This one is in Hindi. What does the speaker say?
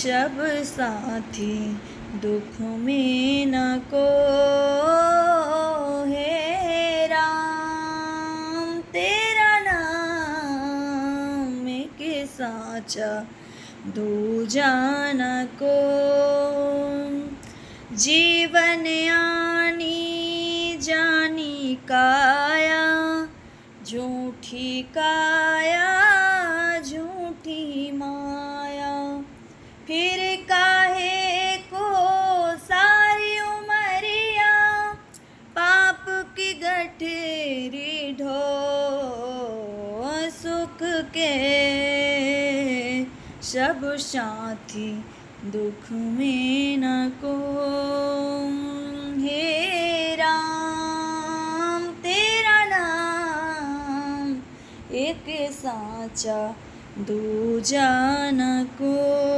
सब साथी दुख में न को। हे राम तेरा नाम एक साचा दूजा न को। जीवन आनी जानी काया झूठी काया झूठी माया। फिर काहे को सारी उमरिया पाप की गठरी ढो। सुख के सब साथी दुख में न को। हे राम तेरा नाम एक साचा दूजा न को।